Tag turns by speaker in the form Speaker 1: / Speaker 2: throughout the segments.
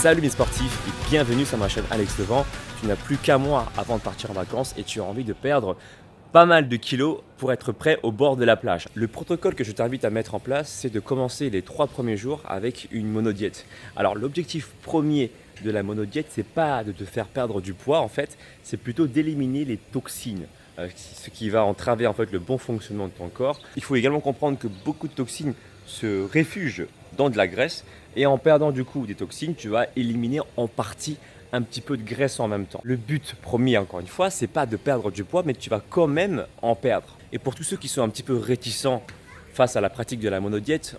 Speaker 1: Salut mes sportifs et bienvenue sur ma chaîne Alex Levent. Tu n'as plus qu'un mois avant de partir en vacances et tu as envie de perdre pas mal de kilos pour être prêt au bord de la plage. Le protocole que je t'invite à mettre en place, c'est de commencer les 3 premiers jours avec une monodiète. Alors l'objectif premier de la monodiète, c'est pas de te faire perdre du poids en fait, c'est plutôt d'éliminer les toxines. Ce qui va entraver en fait le bon fonctionnement de ton corps. Il faut également comprendre que beaucoup de toxines se réfugient dans de la graisse et en perdant du coup des toxines, tu vas éliminer en partie un petit peu de graisse en même temps. Le but premier, encore une fois, c'est pas de perdre du poids, mais tu vas quand même en perdre. Et pour tous ceux qui sont un petit peu réticents face à la pratique de la monodiète,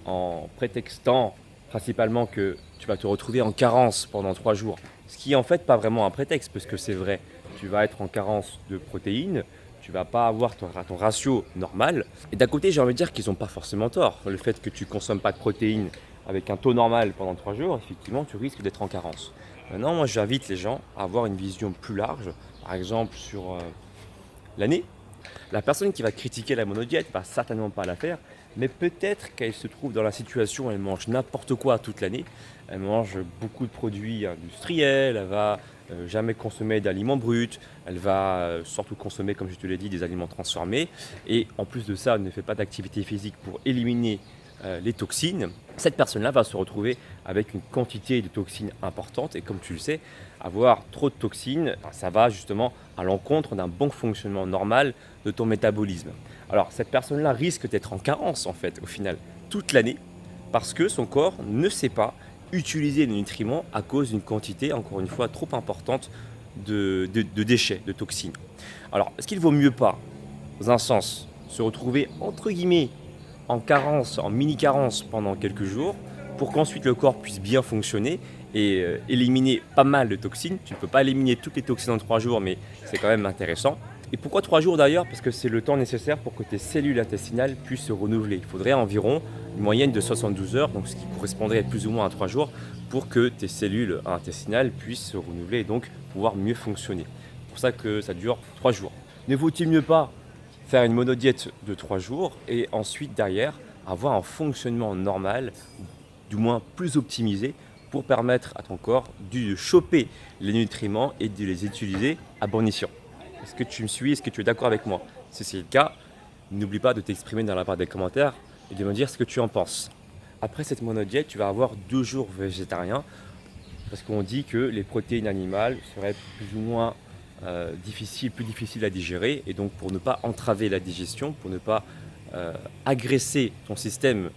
Speaker 1: en prétextant principalement que tu vas te retrouver en carence pendant 3 jours, ce qui est en fait pas vraiment un prétexte, parce que c'est vrai, tu vas être en carence de protéines, tu vas pas avoir ton ratio normal. Et d'un côté, j'ai envie de dire qu'ils n'ont pas forcément tort. Le fait que tu consommes pas de protéines avec un taux normal pendant 3 jours, effectivement, tu risques d'être en carence. Maintenant, moi, j'invite les gens à avoir une vision plus large, par exemple sur l'année. La personne qui va critiquer la monodiète va certainement pas la faire, mais peut-être qu'elle se trouve dans la situation où elle mange n'importe quoi toute l'année. Elle mange beaucoup de produits industriels, elle va jamais consommer d'aliments bruts, elle va surtout consommer, comme je te l'ai dit, des aliments transformés. Et en plus de ça, elle ne fait pas d'activité physique pour éliminer les toxines. Cette personne-là va se retrouver avec une quantité de toxines importante et comme tu le sais, avoir trop de toxines, ça va justement à l'encontre d'un bon fonctionnement normal de ton métabolisme. Alors cette personne-là risque d'être en carence en fait au final toute l'année parce que son corps ne sait pas utiliser les nutriments à cause d'une quantité encore une fois trop importante de déchets, de toxines. Alors est-ce qu'il vaut mieux pas, dans un sens, se retrouver entre guillemets en carence, en mini-carence pendant quelques jours pour qu'ensuite le corps puisse bien fonctionner et éliminer pas mal de toxines. Tu ne peux pas éliminer toutes les toxines en 3 jours, mais c'est quand même intéressant. Et pourquoi 3 jours d'ailleurs? Parce que c'est le temps nécessaire pour que tes cellules intestinales puissent se renouveler. Il faudrait environ une moyenne de 72 heures, donc ce qui correspondrait plus ou moins à 3 jours, pour que tes cellules intestinales puissent se renouveler et donc pouvoir mieux fonctionner. C'est pour ça que ça dure 3 jours. Ne vaut-il mieux pas faire une monodiète de 3 jours et ensuite derrière avoir un fonctionnement normal, du moins plus optimisé, pour permettre à ton corps de choper les nutriments et de les utiliser à bon escient. Est-ce que tu me suis? Est-ce que tu es d'accord avec moi? Si c'est le cas, n'oublie pas de t'exprimer dans la barre des commentaires et de me dire ce que tu en penses. Après cette monodiète, tu vas avoir 2 jours végétariens parce qu'on dit que les protéines animales seraient plus ou moins plus difficile à digérer et donc pour ne pas entraver la digestion, pour ne pas agresser ton système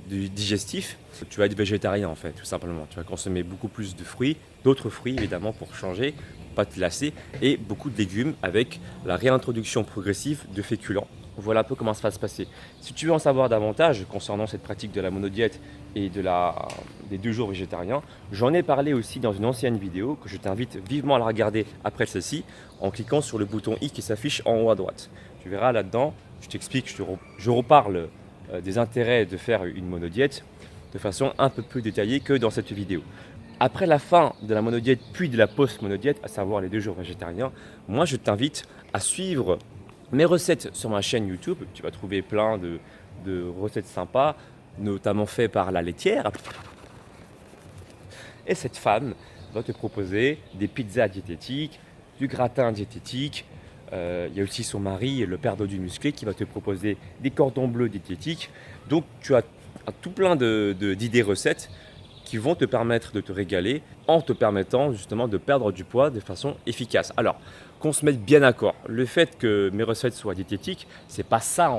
Speaker 1: digestif, tu vas être végétarien en fait, tout simplement. Tu vas consommer beaucoup plus de fruits, d'autres fruits évidemment pour changer, pour pas te lasser, et beaucoup de légumes avec la réintroduction progressive de féculents. Voilà un peu comment ça va se passer. Si tu veux en savoir davantage concernant cette pratique de la monodiète et des 2 jours végétariens, j'en ai parlé aussi dans une ancienne vidéo que je t'invite vivement à la regarder après celle-ci en cliquant sur le bouton i qui s'affiche en haut à droite. Tu verras là-dedans, je t'explique, je reparle des intérêts de faire une monodiète de façon un peu plus détaillée que dans cette vidéo. Après la fin de la monodiète puis de la post-monodiète, à savoir les 2 jours végétariens, moi je t'invite à suivre mes recettes sur ma chaîne YouTube. Tu vas trouver plein de recettes sympas, notamment faites par la laitière. Et cette femme va te proposer des pizzas diététiques, du gratin diététique. Il y a aussi son mari, le père Dodu musclé, qui va te proposer des cordons bleus diététiques. Donc tu as tout plein d'idées recettes qui vont te permettre de te régaler en te permettant justement de perdre du poids de façon efficace. Alors, qu'on se mette bien d'accord, le fait que mes recettes soient diététiques, c'est pas ça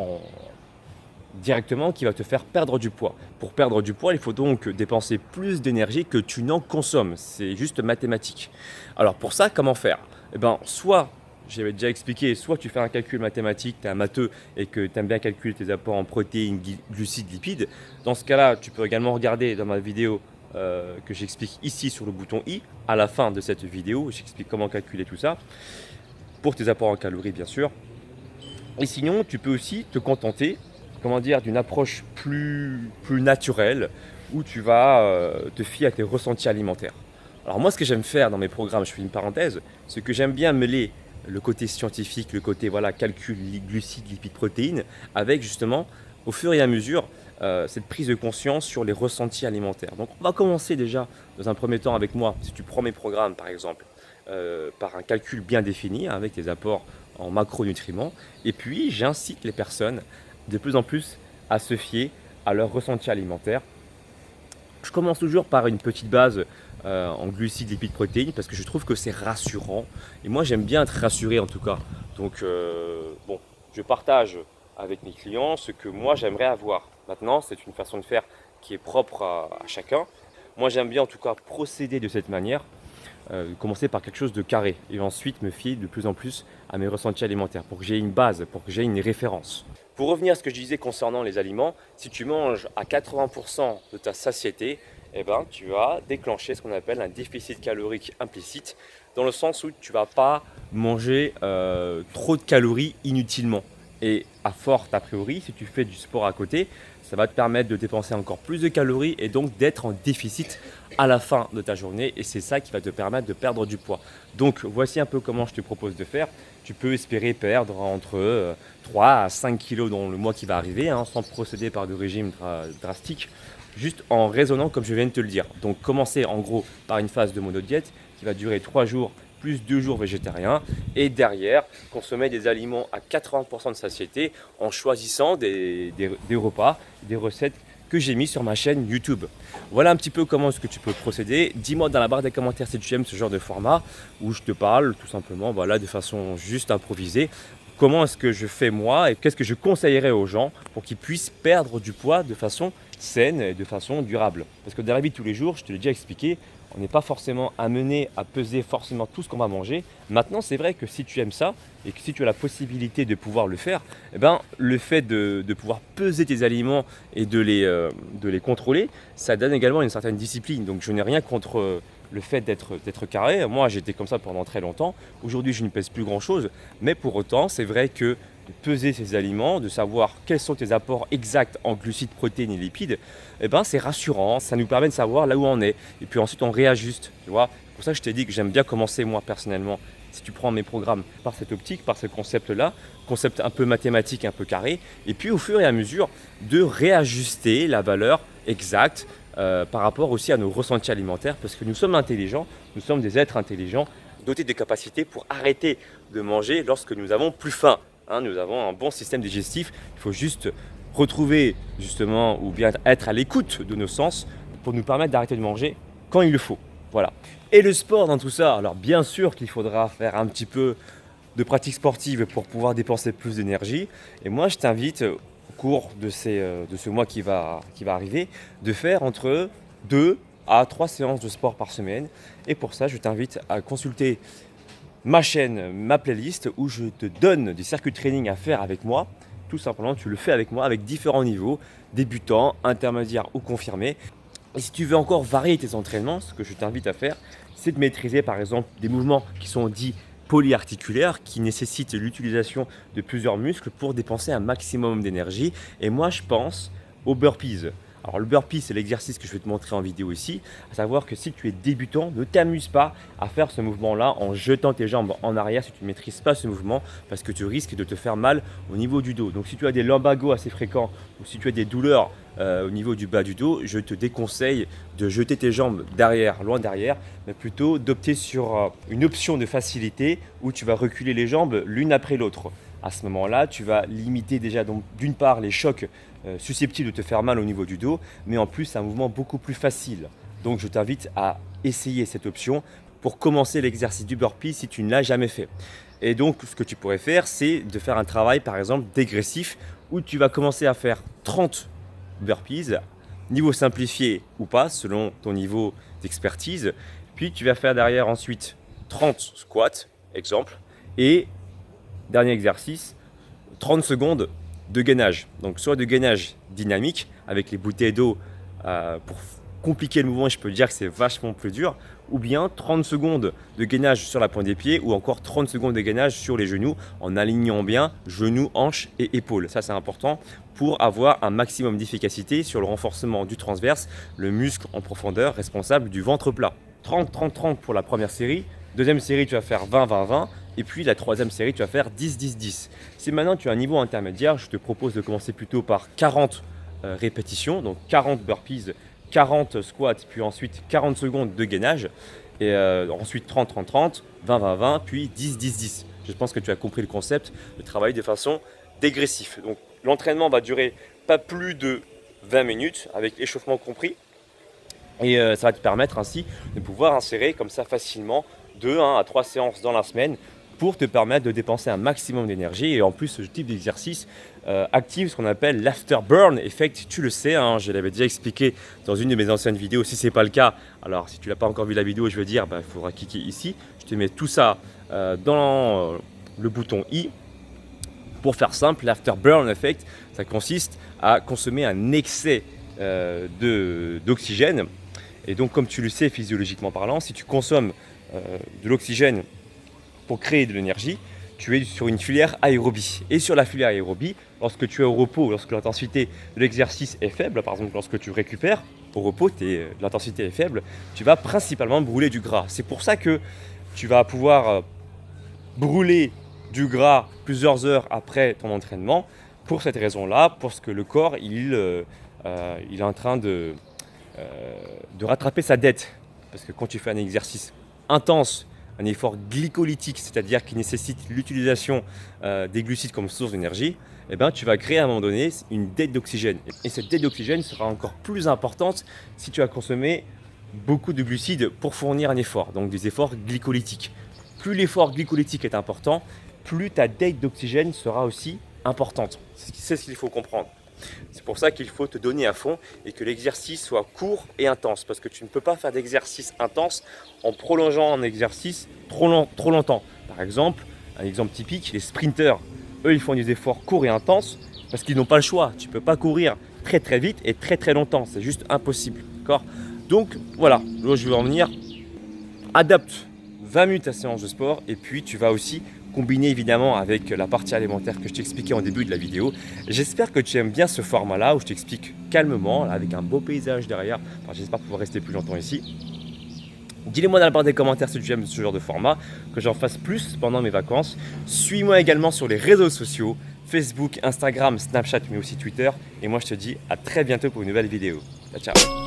Speaker 1: directement qui va te faire perdre du poids. Pour perdre du poids, il faut donc dépenser plus d'énergie que tu n'en consommes. C'est juste mathématique. Alors pour ça, comment faire? Eh bien, soit, j'avais déjà expliqué, soit tu fais un calcul mathématique, tu es un matheux et que tu aimes bien calculer tes apports en protéines, glucides, lipides. Dans ce cas-là, tu peux également regarder dans ma vidéo que j'explique ici sur le bouton i. À la fin de cette vidéo, j'explique comment calculer tout ça pour tes apports en calories, bien sûr. Et sinon, tu peux aussi te contenter, d'une approche plus naturelle où tu vas te fier à tes ressentis alimentaires. Alors moi, ce que j'aime faire dans mes programmes, je fais une parenthèse, c'est que j'aime bien mêler le côté scientifique, le côté calcul, glucides, lipides, protéines, avec justement au fur et à mesure cette prise de conscience sur les ressentis alimentaires. Donc on va commencer déjà dans un premier temps avec moi, si tu prends mes programmes par exemple, par un calcul bien défini avec des apports en macronutriments. Et puis j'incite les personnes de plus en plus à se fier à leurs ressentis alimentaires. Je commence toujours par une petite base en glucides, lipides, protéines parce que je trouve que c'est rassurant. Et moi j'aime bien être rassuré en tout cas. Donc bon, je partage avec mes clients ce que moi j'aimerais avoir. Maintenant, c'est une façon de faire qui est propre à chacun. Moi j'aime bien en tout cas procéder de cette manière, commencer par quelque chose de carré et ensuite me fier de plus en plus à mes ressentis alimentaires pour que j'ai une base, pour que j'ai une référence. Pour revenir à ce que je disais concernant les aliments, si tu manges à 80% de ta satiété, eh ben, tu vas déclencher ce qu'on appelle un déficit calorique implicite, dans le sens où tu ne vas pas manger trop de calories inutilement. Et à forte a priori, si tu fais du sport à côté, ça va te permettre de dépenser encore plus de calories et donc d'être en déficit à la fin de ta journée. Et c'est ça qui va te permettre de perdre du poids. Donc voici un peu comment je te propose de faire. Tu peux espérer perdre entre 3 à 5 kilos dans le mois qui va arriver, sans procéder par de régimes drastiques, juste en raisonnant comme je viens de te le dire. Donc commencer en gros par une phase de monodiète qui va durer 3 jours plus 2 jours végétariens et derrière consommer des aliments à 80% de satiété en choisissant des repas, des recettes que j'ai mis sur ma chaîne YouTube. Voilà un petit peu comment est-ce que tu peux procéder. Dis-moi dans la barre des commentaires si tu aimes ce genre de format où je te parle tout simplement de façon juste improvisée. Comment est-ce que je fais moi et qu'est-ce que je conseillerais aux gens pour qu'ils puissent perdre du poids de façon saine et de façon durable. Parce que dans la vie de tous les jours, je te l'ai déjà expliqué, on n'est pas forcément amené à peser forcément tout ce qu'on va manger. Maintenant, c'est vrai que si tu aimes ça et que si tu as la possibilité de pouvoir le faire, le fait de pouvoir peser tes aliments et de les contrôler, ça donne également une certaine discipline. Donc je n'ai rien contre le fait d'être carré. Moi, j'étais comme ça pendant très longtemps. Aujourd'hui, je ne pèse plus grand-chose. Mais pour autant, c'est vrai que de peser ces aliments, de savoir quels sont tes apports exacts en glucides, protéines et lipides, c'est rassurant, ça nous permet de savoir là où on est. Et puis ensuite, on réajuste, tu vois. C'est pour ça que je t'ai dit que j'aime bien commencer, moi, personnellement, si tu prends mes programmes, par cette optique, par ce concept-là, concept un peu mathématique, un peu carré, et puis au fur et à mesure, de réajuster la valeur exacte par rapport aussi à nos ressentis alimentaires, parce que nous sommes intelligents, nous sommes des êtres intelligents, dotés de capacités pour arrêter de manger lorsque nous avons plus faim. Nous avons un bon système digestif, il faut juste retrouver justement ou bien être à l'écoute de nos sens pour nous permettre d'arrêter de manger quand il le faut. Voilà. Et le sport dans tout ça, alors bien sûr qu'il faudra faire un petit peu de pratique sportive pour pouvoir dépenser plus d'énergie. Et moi je t'invite au cours de ce mois qui va arriver de faire entre 2 à 3 séances de sport par semaine. Et pour ça je t'invite à consulter ma chaîne, ma playlist où je te donne des circuits de training à faire avec moi. Tout simplement, tu le fais avec moi avec différents niveaux, débutants, intermédiaires ou confirmés. Et si tu veux encore varier tes entraînements, ce que je t'invite à faire, c'est de maîtriser par exemple des mouvements qui sont dits polyarticulaires, qui nécessitent l'utilisation de plusieurs muscles pour dépenser un maximum d'énergie. Et moi, je pense aux burpees. Alors le burpee, c'est l'exercice que je vais te montrer en vidéo ici, à savoir que si tu es débutant, ne t'amuse pas à faire ce mouvement-là en jetant tes jambes en arrière si tu ne maîtrises pas ce mouvement, parce que tu risques de te faire mal au niveau du dos. Donc si tu as des lumbagos assez fréquents ou si tu as des douleurs au niveau du bas du dos, je te déconseille de jeter tes jambes derrière, loin derrière, mais plutôt d'opter sur une option de facilité où tu vas reculer les jambes l'une après l'autre. À ce moment-là, tu vas limiter déjà donc d'une part les chocs susceptibles de te faire mal au niveau du dos, mais en plus c'est un mouvement beaucoup plus facile. Donc je t'invite à essayer cette option pour commencer l'exercice du burpee si tu ne l'as jamais fait. Et donc ce que tu pourrais faire, c'est de faire un travail par exemple dégressif où tu vas commencer à faire 30 burpees, niveau simplifié ou pas selon ton niveau d'expertise. Puis tu vas faire derrière ensuite 30 squats, exemple, et dernier exercice, 30 secondes de gainage. Donc soit de gainage dynamique avec les bouteilles d'eau pour compliquer le mouvement, je peux dire que c'est vachement plus dur, ou bien 30 secondes de gainage sur la pointe des pieds ou encore 30 secondes de gainage sur les genoux en alignant bien genoux, hanches et épaules. Ça c'est important pour avoir un maximum d'efficacité sur le renforcement du transverse, le muscle en profondeur responsable du ventre plat. 30-30-30 pour la première série. Deuxième série, tu vas faire 20-20-20 Et puis la troisième série, tu vas faire 10-10-10. Si maintenant tu as un niveau intermédiaire, je te propose de commencer plutôt par 40 répétitions, donc 40 burpees, 40 squats, puis ensuite 40 secondes de gainage, et ensuite 30-30-30, 20-20-20, puis 10-10-10. Je pense que tu as compris le concept de travailler de façon dégressive. Donc l'entraînement va durer pas plus de 20 minutes, avec l'échauffement compris, et ça va te permettre ainsi de pouvoir insérer comme ça facilement 2 à 3 séances dans la semaine pour te permettre de dépenser un maximum d'énergie. Et en plus, ce type d'exercice active ce qu'on appelle l'afterburn effect. Tu le sais, hein, je l'avais déjà expliqué dans une de mes anciennes vidéos. Si ce n'est pas le cas, alors si tu n'as pas encore vu la vidéo, je veux dire, il faudra cliquer ici. Je te mets tout ça dans le bouton i. Pour faire simple, l'afterburn effect, ça consiste à consommer un excès d'oxygène. Et donc, comme tu le sais, physiologiquement parlant, si tu consommes de l'oxygène pour créer de l'énergie, tu es sur une filière aérobie. Et sur la filière aérobie, lorsque tu es au repos, lorsque l'intensité de l'exercice est faible, par exemple lorsque tu récupères, au repos, l'intensité est faible, tu vas principalement brûler du gras. C'est pour ça que tu vas pouvoir brûler du gras plusieurs heures après ton entraînement, pour cette raison-là, parce que le corps, il est en train de rattraper sa dette. Parce que quand tu fais un exercice intense, un effort glycolytique, c'est-à-dire qui nécessite l'utilisation des glucides comme source d'énergie, eh ben, tu vas créer à un moment donné une dette d'oxygène. Et cette dette d'oxygène sera encore plus importante si tu as consommé beaucoup de glucides pour fournir un effort, donc des efforts glycolytiques. Plus l'effort glycolytique est important, plus ta dette d'oxygène sera aussi importante. C'est ce qu'il faut comprendre. C'est pour ça qu'il faut te donner à fond et que l'exercice soit court et intense. Parce que tu ne peux pas faire d'exercice intense en prolongeant un exercice trop longtemps. Par exemple, un exemple typique, les sprinteurs, eux, ils font des efforts courts et intenses parce qu'ils n'ont pas le choix. Tu ne peux pas courir très très vite et très très longtemps. C'est juste impossible. D'accord ? Donc voilà, là je vais en venir. Adapte 20 minutes à séance de sport et puis tu vas aussi combiner évidemment avec la partie alimentaire que je t'expliquais en début de la vidéo. J'espère que tu aimes bien ce format-là où je t'explique calmement, avec un beau paysage derrière. Enfin, j'espère pouvoir rester plus longtemps ici. Dis-le-moi dans la barre des commentaires si tu aimes ce genre de format, que j'en fasse plus pendant mes vacances. Suis-moi également sur les réseaux sociaux, Facebook, Instagram, Snapchat, mais aussi Twitter. Et moi, je te dis à très bientôt pour une nouvelle vidéo. Ciao, ciao.